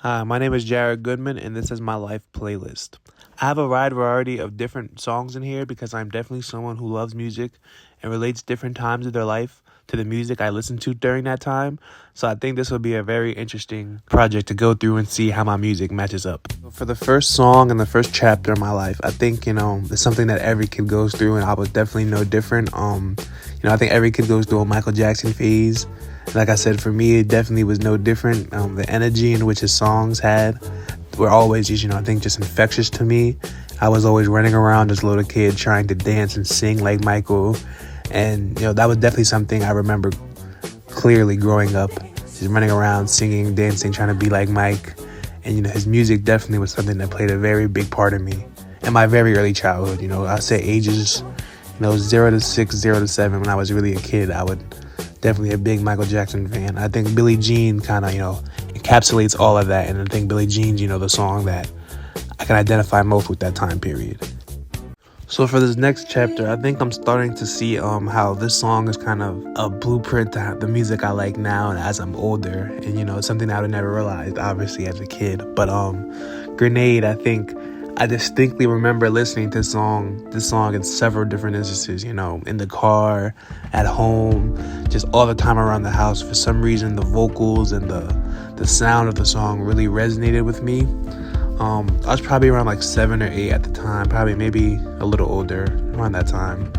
Hi, my name is Jared Goodman, and this is my life playlist. I have a wide variety of different songs in here because I'm definitely someone who loves music and relates different times of their life to the music I listen to during that time. So I think this will be a very interesting project to go through and see how my music matches up. For the first song and the first chapter of my life, I think, it's something that every kid goes through, and I was definitely no different. I think every kid goes through a Michael Jackson phase. Like I said, for me, it definitely was no different. The energy in which his songs had were always just, I think just infectious to me. I was always running around as a little kid trying to dance and sing like Michael. And, that was definitely something I remember clearly growing up. Just running around, singing, dancing, trying to be like Mike. And, his music definitely was something that played a very big part of me in my very early childhood. I say ages, 0 to 6, 0 to 7. When I was really a kid, I would definitely a big Michael Jackson fan. I think Billie Jean kind of, encapsulates all of that. And I think Billie Jean's, the song that I can identify most with that time period. So for this next chapter, I think I'm starting to see how this song is kind of a blueprint to the music I like now and as I'm older. And it's something I would never realized, obviously, as a kid. But Grenade, I think I distinctly remember listening to this song in several different instances, in the car, at home, just all the time around the house. For some reason, the vocals and the sound of the song really resonated with me. I was probably around like 7 or 8 at the time, probably maybe a little older around that time.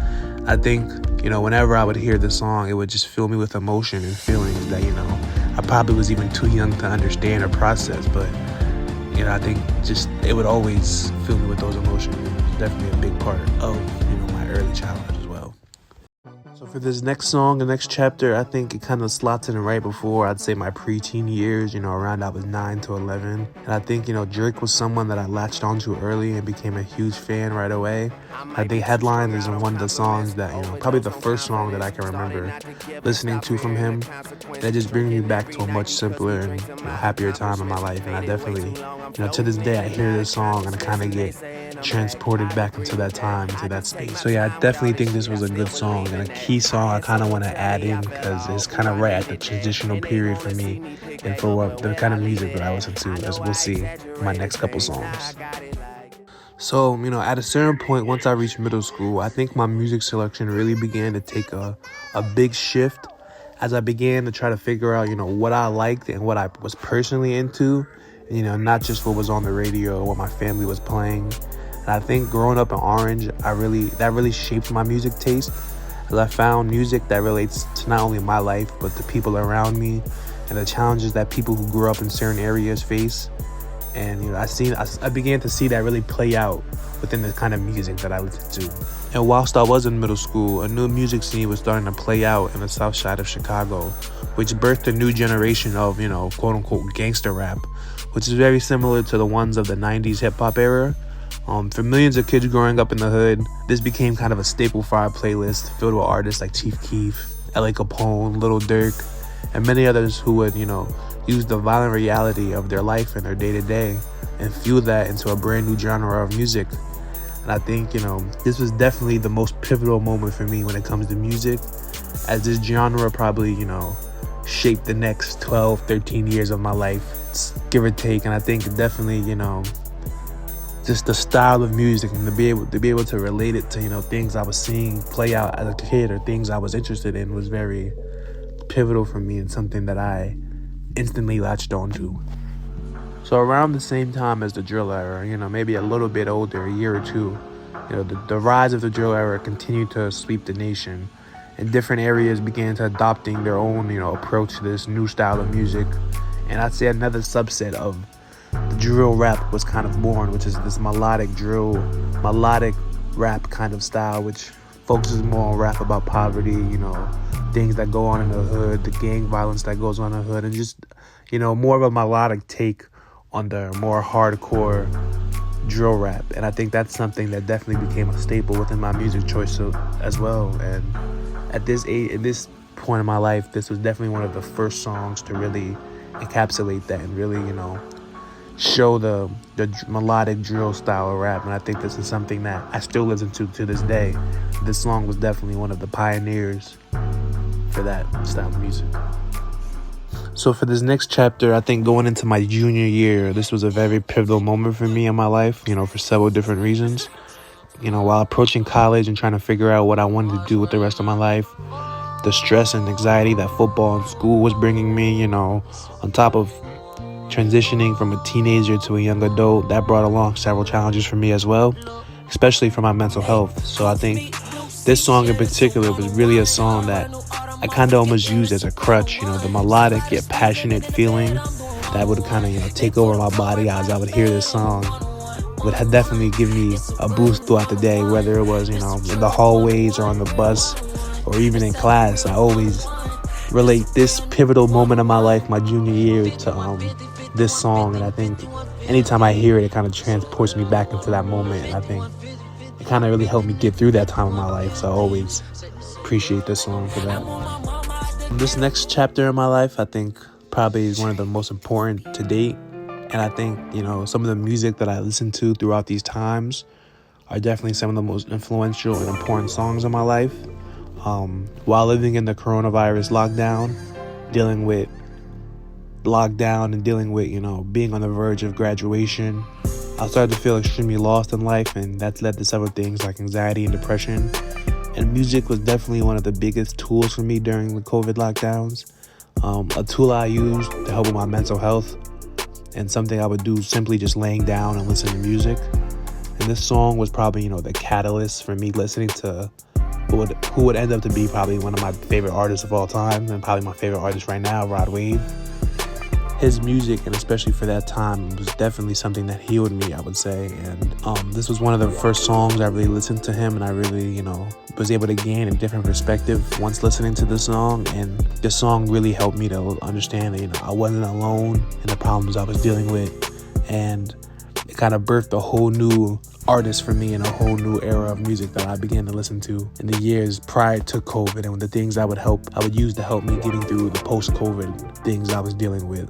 I think, whenever I would hear the song, it would just fill me with emotion and feelings that, I probably was even too young to understand or process. But, I think just it would always fill me with those emotions. It was definitely a big part of, my early childhood as well. So for this next song, the next chapter, I think it kind of slots in right before I'd say my preteen years, around I was 9 to 11. And I think, Drake was someone that I latched onto early and became a huge fan right away. I think Headlines is one of the songs that, probably the first song that I can remember listening to from him. And it just brings me back to a much simpler and happier time in my life. And I definitely, to this day, I hear this song and I kind of get transported back into that time, into that space. So yeah, I definitely think this was a good song and a key song I kind of want to add in because it's kind of right at the transitional period for me and for what the kind of music that I listen to, as we'll see in my next couple songs. So, at a certain point, once I reached middle school, I think my music selection really began to take a big shift as I began to try to figure out, what I liked and what I was personally into, not just what was on the radio or what my family was playing. And I think growing up in Orange, that really shaped my music taste as I found music that relates to not only my life, but the people around me and the challenges that people who grew up in certain areas face. And I began to see that really play out within the kind of music that I listened to. And whilst I was in middle school, a new music scene was starting to play out in the south side of Chicago, which birthed a new generation of, quote unquote gangster rap, which is very similar to the ones of the 90s hip hop era. For millions of kids growing up in the hood, this became kind of a staple for our playlist, filled with artists like Chief Keef, L.A. Capone, Lil Durk, and many others who would, use the violent reality of their life and their day-to-day and fuel that into a brand new genre of music. And I think, this was definitely the most pivotal moment for me when it comes to music, as this genre probably, shaped the next 12, 13 years of my life, give or take. And I think definitely, just the style of music and to be able to relate it to, things I was seeing play out as a kid or things I was interested in was very pivotal for me and something that I instantly latched onto. So around the same time as the drill era, maybe a little bit older, a year or two, the rise of the drill era continued to sweep the nation, and different areas began to adopting their own, approach to this new style of music. And I'd say another subset of the drill rap was kind of born, which is this melodic rap kind of style, which focuses more on rap about poverty, things that go on in the hood, the gang violence that goes on in the hood, and just, more of a melodic take on the more hardcore drill rap. And I think that's something that definitely became a staple within my music choice as well. And at this point in my life, this was definitely one of the first songs to really encapsulate that and really, show the melodic drill style of rap. And I think this is something that I still listen to this day. This song was definitely one of the pioneers for that style of music. So for this next chapter, I think going into my junior year, this was a very pivotal moment for me in my life, for several different reasons. While approaching college and trying to figure out what I wanted to do with the rest of my life, the stress and anxiety that football and school was bringing me, on top of transitioning from a teenager to a young adult, that brought along several challenges for me as well, especially for my mental health. So I think this song in particular was really a song that I kind of almost used as a crutch, the melodic yet passionate feeling that would kind of, take over my body as I would hear this song would definitely give me a boost throughout the day, whether it was, in the hallways or on the bus or even in class. I always relate this pivotal moment of my life, my junior year, to this song. And I think anytime I hear it, it kind of transports me back into that moment. And I think it kind of really helped me get through that time of my life. So I always appreciate this song for that. This next chapter in my life, I think probably is one of the most important to date. And I think, some of the music that I listen to throughout these times are definitely some of the most influential and important songs in my life. While living in the coronavirus lockdown, dealing with being on the verge of graduation, I started to feel extremely lost in life, and that's led to several things like anxiety and depression. And music was definitely one of the biggest tools for me during the COVID lockdowns. A tool I used to help with my mental health, and something I would do simply just laying down and listening to music. And this song was probably, the catalyst for me listening to who would end up to be probably one of my favorite artists of all time, and probably my favorite artist right now, Rod Wave. His music, and especially for that time, was definitely something that healed me, I would say. And this was one of the first songs I really listened to him, and I really, was able to gain a different perspective once listening to the song. And this song really helped me to understand that, I wasn't alone in the problems I was dealing with. And it kind of birthed a whole new artist for me and a whole new era of music that I began to listen to in the years prior to COVID, and the things I would use to help me getting through the post-COVID things I was dealing with.